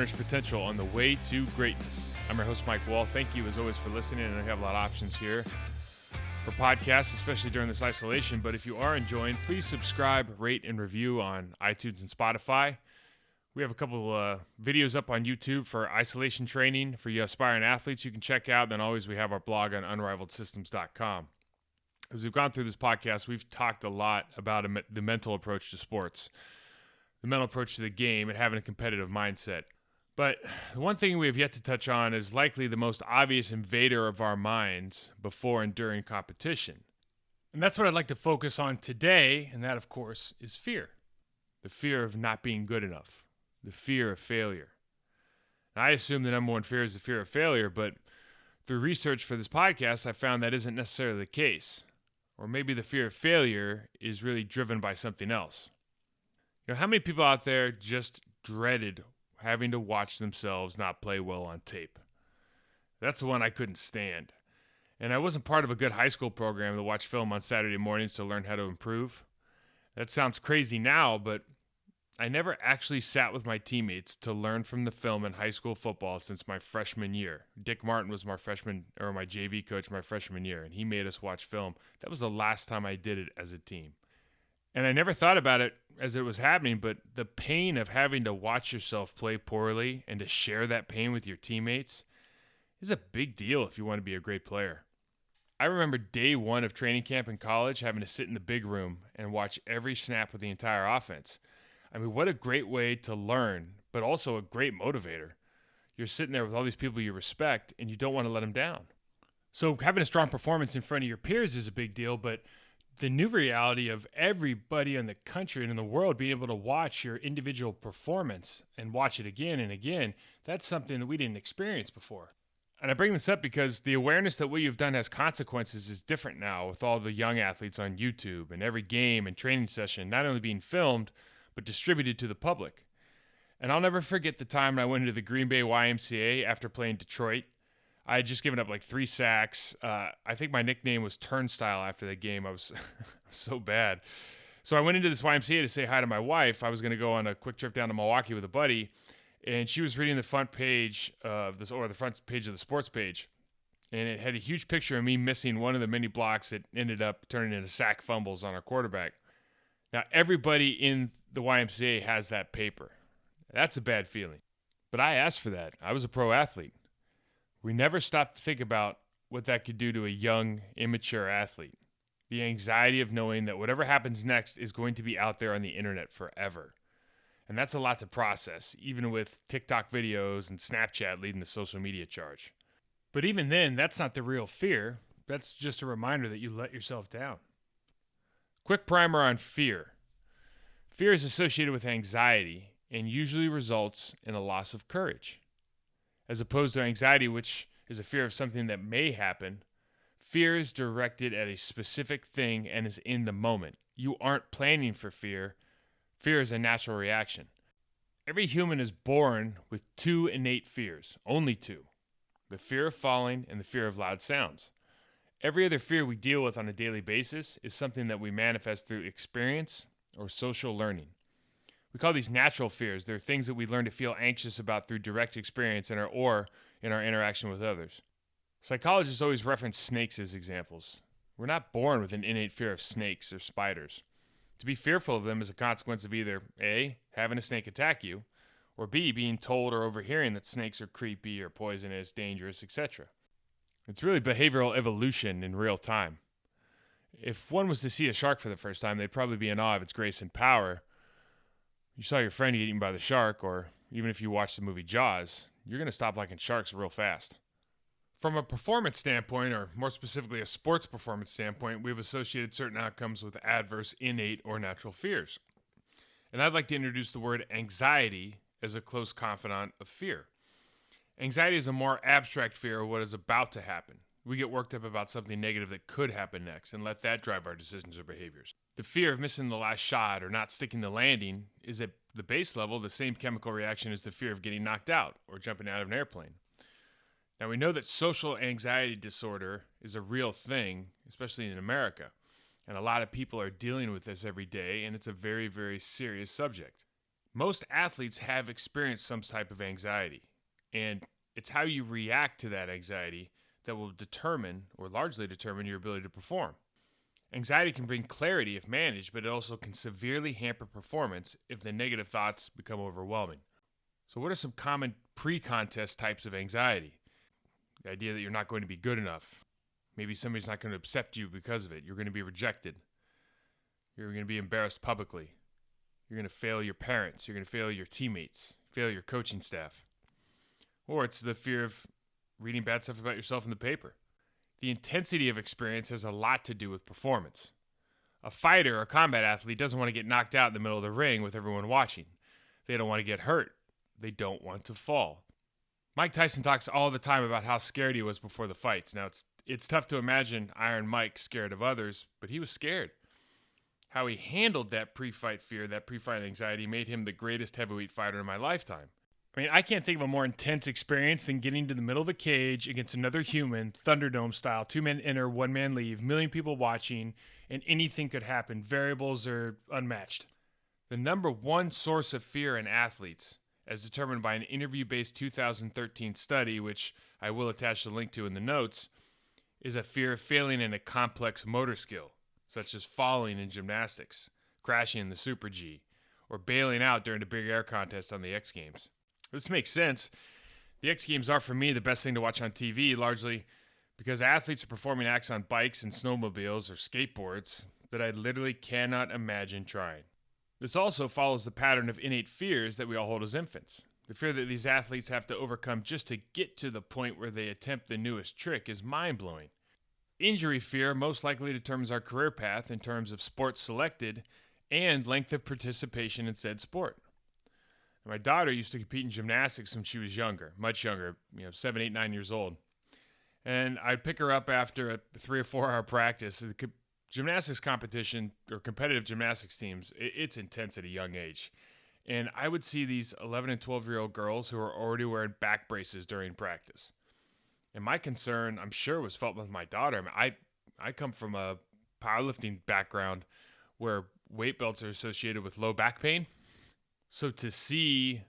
untarnished potential on the way to greatness. I'm your host, Mike Wall. Thank you, as always, for listening, and I have a lot of options here for podcasts, especially during this isolation. But if you are enjoying, please subscribe, rate, and review on iTunes and Spotify. We have a couple videos up on YouTube for isolation training for you aspiring athletes you can check out. Then always we have our blog on unrivaledsystems.com. As we've gone through this podcast, we've talked a lot about the mental approach to sports, the mental approach to the game, and having a competitive mindset. But the one thing we have yet to touch on is likely the most obvious invader of our minds before and during competition. And that's what I'd like to focus on today, and that, of course, is fear. The fear of not being good enough. The fear of failure. And I assume the number one fear is the fear of failure, but through research for this podcast, I found that isn't necessarily the case. Or maybe the fear of failure is really driven by something else. You know, how many people out there just dreaded having to watch themselves not play well on tape? That's the one I couldn't stand. And I wasn't part of a good high school program to watch film on Saturday mornings to learn how to improve. That sounds crazy now, but I never actually sat with my teammates to learn from the film in high school football since my freshman year. Dick Martin was my JV coach my freshman year, and he made us watch film. That was the last time I did it as a team. And I never thought about it as it was happening, but the pain of having to watch yourself play poorly and to share that pain with your teammates is a big deal if you want to be a great player. I remember day one of training camp in college having to sit in the big room and watch every snap with the entire offense. I mean, what a great way to learn, but also a great motivator. You're sitting there with all these people you respect, and you don't want to let them down. So having a strong performance in front of your peers is a big deal, but the new reality of everybody in the country and in the world being able to watch your individual performance and watch it again and again, that's something that we didn't experience before. And I bring this up because the awareness that what you've done has consequences is different now with all the young athletes on YouTube and every game and training session not only being filmed, but distributed to the public. And I'll never forget the time when I went into the Green Bay YMCA after playing Detroit. I had just given up like 3 sacks. I think my nickname was Turnstile after the game. I was so bad. So I went into this YMCA to say hi to my wife. I was going to go on a quick trip down to Milwaukee with a buddy, and she was reading the front page of this, or the front page of the sports page. And it had a huge picture of me missing one of the many blocks that ended up turning into sack fumbles on our quarterback. Now, everybody in the YMCA has that paper. That's a bad feeling. But I asked for that. I was a pro athlete. We never stopped to think about what that could do to a young, immature athlete. The anxiety of knowing that whatever happens next is going to be out there on the internet forever. And that's a lot to process, even with TikTok videos and Snapchat leading the social media charge. But even then, that's not the real fear. That's just a reminder that you let yourself down. Quick primer on fear. Fear is associated with anxiety and usually results in a loss of courage. As opposed to anxiety, which is a fear of something that may happen, fear is directed at a specific thing and is in the moment. You aren't planning for fear. Fear is a natural reaction. Every human is born with 2 innate fears, only 2. The fear of falling and the fear of loud sounds. Every other fear we deal with on a daily basis is something that we manifest through experience or social learning. We call these natural fears. They're things that we learn to feel anxious about through direct experience or in our interaction with others. Psychologists always reference snakes as examples. We're not born with an innate fear of snakes or spiders. To be fearful of them is a consequence of either A, having a snake attack you, or B, being told or overhearing that snakes are creepy or poisonous, dangerous, etc. It's really behavioral evolution in real time. If one was to see a shark for the first time, they'd probably be in awe of its grace and power. You saw your friend get eaten by the shark, or even if you watched the movie Jaws, you're going to stop liking sharks real fast. From a performance standpoint, or more specifically a sports performance standpoint, we've associated certain outcomes with adverse, innate, or natural fears. And I'd like to introduce the word anxiety as a close confidant of fear. Anxiety is a more abstract fear of what is about to happen. We get worked up about something negative that could happen next and let that drive our decisions or behaviors. The fear of missing the last shot or not sticking the landing is at the base level the same chemical reaction as the fear of getting knocked out or jumping out of an airplane. Now, we know that social anxiety disorder is a real thing, especially in America, and a lot of people are dealing with this every day, and it's a very, very serious subject. Most athletes have experienced some type of anxiety, and it's how you react to that anxiety that will determine, or largely determine, your ability to perform. Anxiety can bring clarity if managed, but it also can severely hamper performance if the negative thoughts become overwhelming. So, what are some common pre contest types of anxiety? The idea that you're not going to be good enough. Maybe somebody's not going to accept you because of it. You're going to be rejected. You're going to be embarrassed publicly. You're going to fail your parents. You're going to fail your teammates, fail your coaching staff. Or it's the fear of reading bad stuff about yourself in the paper. The intensity of experience has a lot to do with performance. A fighter or combat athlete doesn't want to get knocked out in the middle of the ring with everyone watching. They don't want to get hurt. They don't want to fall. Mike Tyson talks all the time about how scared he was before the fights. Now, it's tough to imagine Iron Mike scared of others, but he was scared. How he handled that pre-fight fear, that pre-fight anxiety, made him the greatest heavyweight fighter in my lifetime. I mean, I can't think of a more intense experience than getting to the middle of a cage against another human, Thunderdome style, 2 men enter, 1 man leave, million people watching, and anything could happen. Variables are unmatched. The number one source of fear in athletes, as determined by an interview-based 2013 study, which I will attach the link to in the notes, is a fear of failing in a complex motor skill, such as falling in gymnastics, crashing in the Super G, or bailing out during a big air contest on the X Games. This makes sense. The X Games are, for me, the best thing to watch on TV, largely because athletes are performing acts on bikes and snowmobiles or skateboards that I literally cannot imagine trying. This also follows the pattern of innate fears that we all hold as infants. The fear that these athletes have to overcome just to get to the point where they attempt the newest trick is mind-blowing. Injury fear most likely determines our career path in terms of sports selected and length of participation in said sport. My daughter used to compete in gymnastics when she was younger, much younger, 7, 8, 9 years old. And I'd pick her up after a 3 or 4 hour practice. The gymnastics competition or competitive gymnastics teams, it's intense at a young age. And I would see these 11 and 12-year-old girls who are already wearing back braces during practice. And my concern, I'm sure, was felt with my daughter. I come from a powerlifting background where weight belts are associated with low back pain. So to see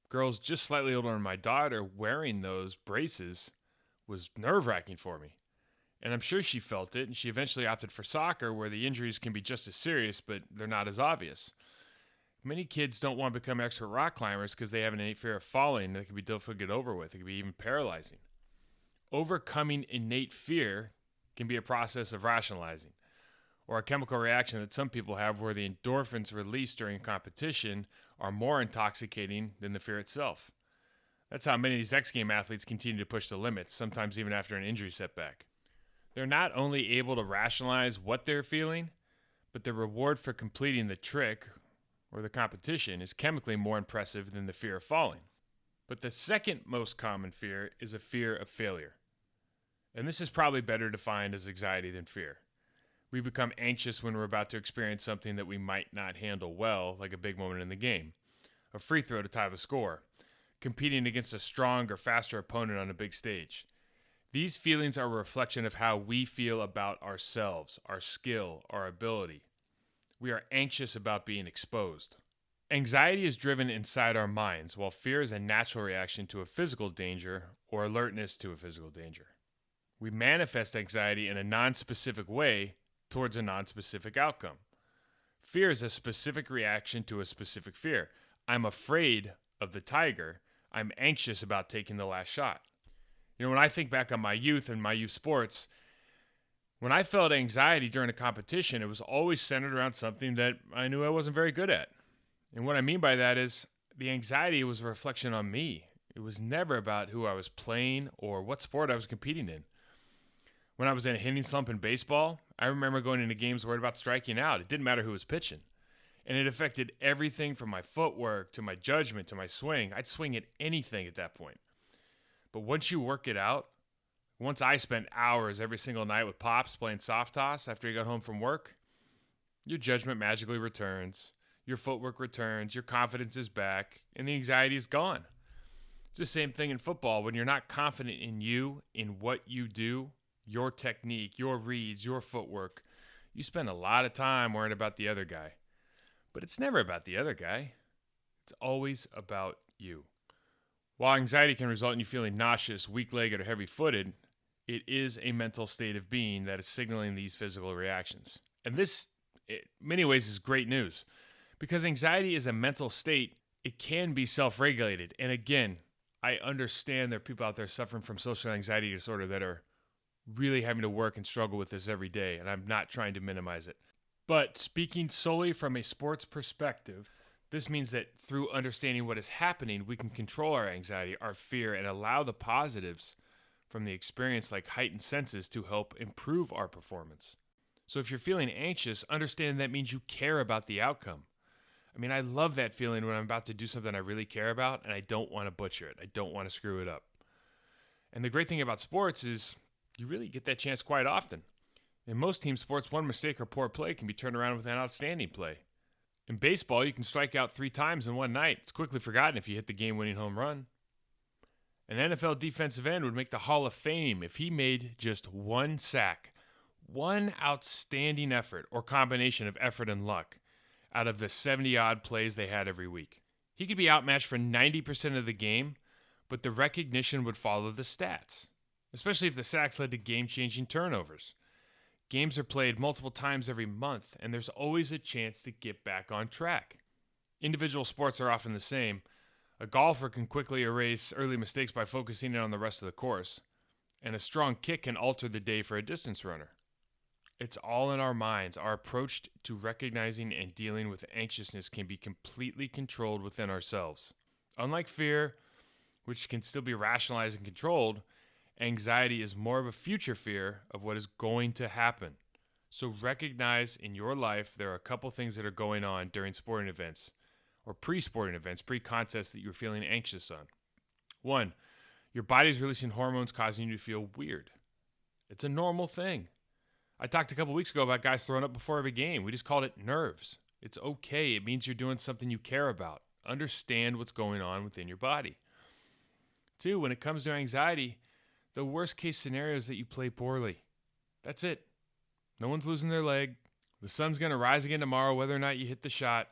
girls just slightly older than my daughter wearing those braces was nerve-wracking for me. And I'm sure she felt it, and she eventually opted for soccer, where the injuries can be just as serious, but they're not as obvious. Many kids don't want to become expert rock climbers because they have an innate fear of falling that can be difficult to get over with. It can be even paralyzing. Overcoming innate fear can be a process of rationalizing, or a chemical reaction that some people have where the endorphins released during competition are more intoxicating than the fear itself. That's how many of these X Game athletes continue to push the limits, sometimes even after an injury setback. They're not only able to rationalize what they're feeling, but the reward for completing the trick or the competition is chemically more impressive than the fear of falling. But the second most common fear is a fear of failure. And this is probably better defined as anxiety than fear. We become anxious when we're about to experience something that we might not handle well, like a big moment in the game, a free throw to tie the score, competing against a stronger, faster opponent on a big stage. These feelings are a reflection of how we feel about ourselves, our skill, our ability. We are anxious about being exposed. Anxiety is driven inside our minds, while fear is a natural reaction to a physical danger or alertness to a physical danger. We manifest anxiety in a non-specific way towards a non-specific outcome. Fear is a specific reaction to a specific fear. I'm afraid of the tiger. I'm anxious about taking the last shot. When I think back on my youth and my youth sports, when I felt anxiety during a competition, it was always centered around something that I knew I wasn't very good at. And what I mean by that is the anxiety was a reflection on me. It was never about who I was playing or what sport I was competing in. When I was in a hitting slump in baseball, I remember going into games worried about striking out. It didn't matter who was pitching. And it affected everything from my footwork to my judgment to my swing. I'd swing at anything at that point. But once you work it out, once I spent hours every single night with Pops playing soft toss after he got home from work, your judgment magically returns, your footwork returns, your confidence is back, and the anxiety is gone. It's the same thing in football. When you're not confident in you, in what you do, your technique, your reads, your footwork, you spend a lot of time worrying about the other guy. But it's never about the other guy. It's always about you. While anxiety can result in you feeling nauseous, weak-legged, or heavy-footed, it is a mental state of being that is signaling these physical reactions. And this, in many ways, is great news. Because anxiety is a mental state, it can be self-regulated. And again, I understand there are people out there suffering from social anxiety disorder that are really having to work and struggle with this every day, and I'm not trying to minimize it. But speaking solely from a sports perspective, this means that through understanding what is happening, we can control our anxiety, our fear, and allow the positives from the experience like heightened senses to help improve our performance. So if you're feeling anxious, understand that means you care about the outcome. I mean, I love that feeling when I'm about to do something I really care about and I don't want to butcher it. I don't want to screw it up. And the great thing about sports is you really get that chance quite often. In most team sports, one mistake or poor play can be turned around with an outstanding play. In baseball, you can strike out 3 times in one night. It's quickly forgotten if you hit the game-winning home run. An NFL defensive end would make the Hall of Fame if he made just 1 sack, one outstanding effort or combination of effort and luck out of the 70-odd plays they had every week. He could be outmatched for 90% of the game, but the recognition would follow the stats, especially if the sacks led to game-changing turnovers. Games are played multiple times every month, and there's always a chance to get back on track. Individual sports are often the same. A golfer can quickly erase early mistakes by focusing in on the rest of the course, and a strong kick can alter the day for a distance runner. It's all in our minds. Our approach to recognizing and dealing with anxiousness can be completely controlled within ourselves. Unlike fear, which can still be rationalized and controlled, anxiety is more of a future fear of what is going to happen. So recognize in your life there are a couple things that are going on during sporting events or pre-sporting events, pre-contests that you're feeling anxious on. 1, your body's releasing hormones causing you to feel weird. It's a normal thing. I talked a couple weeks ago about guys throwing up before every game. We just called it nerves. It's okay. It means you're doing something you care about. Understand what's going on within your body. 2, when it comes to anxiety, the worst case scenario is that you play poorly. That's it. No one's losing their leg. The sun's going to rise again tomorrow whether or not you hit the shot.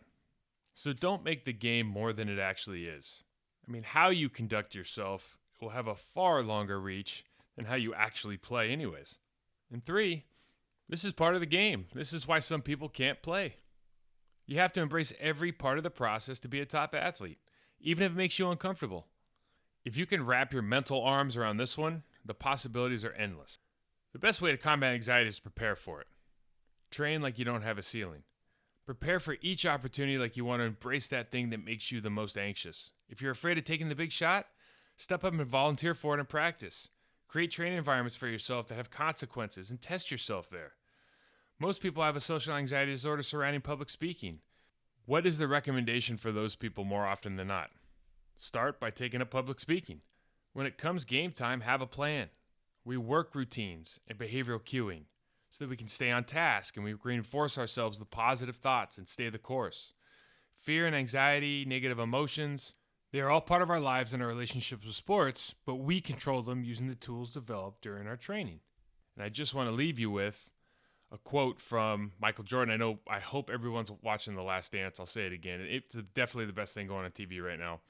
So don't make the game more than it actually is. I mean, how you conduct yourself will have a far longer reach than how you actually play anyways. And 3, this is part of the game. This is why some people can't play. You have to embrace every part of the process to be a top athlete, even if it makes you uncomfortable. If you can wrap your mental arms around this one, the possibilities are endless. The best way to combat anxiety is to prepare for it. Train like you don't have a ceiling. Prepare for each opportunity like you want to embrace that thing that makes you the most anxious. If you're afraid of taking the big shot, step up and volunteer for it in practice. Create training environments for yourself that have consequences and test yourself there. Most people have a social anxiety disorder surrounding public speaking. What is the recommendation for those people more often than not? Start by taking up public speaking. When it comes game time, have a plan. We work routines and behavioral cueing so that we can stay on task and we reinforce ourselves with positive thoughts and stay the course. Fear and anxiety, negative emotions, they are all part of our lives and our relationships with sports, but we control them using the tools developed during our training. And I just want to leave you with a quote from Michael Jordan. I hope everyone's watching The Last Dance. I'll say it again. It's definitely the best thing going on TV right now.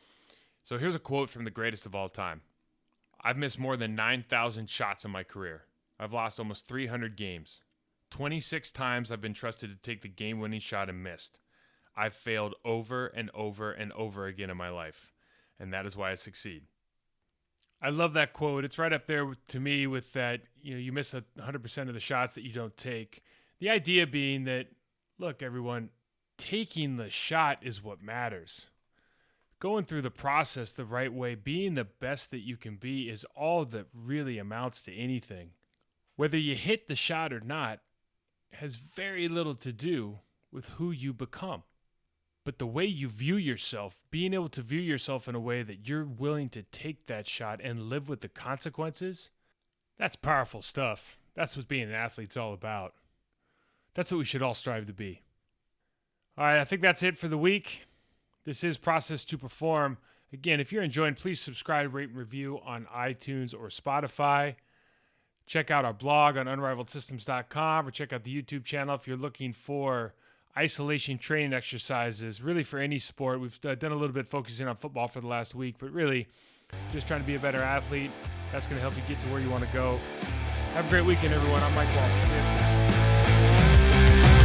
So here's a quote from the greatest of all time. I've missed more than 9,000 shots in my career. I've lost almost 300 games. 26 times I've been trusted to take the game-winning shot and missed. I've failed over and over and over again in my life, and that is why I succeed. I love that quote. It's right up there to me with that, you miss 100% of the shots that you don't take. The idea being that, look, everyone, taking the shot is what matters. Going through the process the right way, being the best that you can be is all that really amounts to anything. Whether you hit the shot or not has very little to do with who you become. But the way you view yourself, being able to view yourself in a way that you're willing to take that shot and live with the consequences, that's powerful stuff. That's what being an athlete's all about. That's what we should all strive to be. All right, I think that's it for the week. This is Process to Perform. Again, if you're enjoying, please subscribe, rate, and review on iTunes or Spotify. Check out our blog on unrivaledsystems.com or check out the YouTube channel if you're looking for isolation training exercises, really for any sport. We've done a little bit focusing on football for the last week, but really just trying to be a better athlete. That's going to help you get to where you want to go. Have a great weekend, everyone. I'm Mike Walker.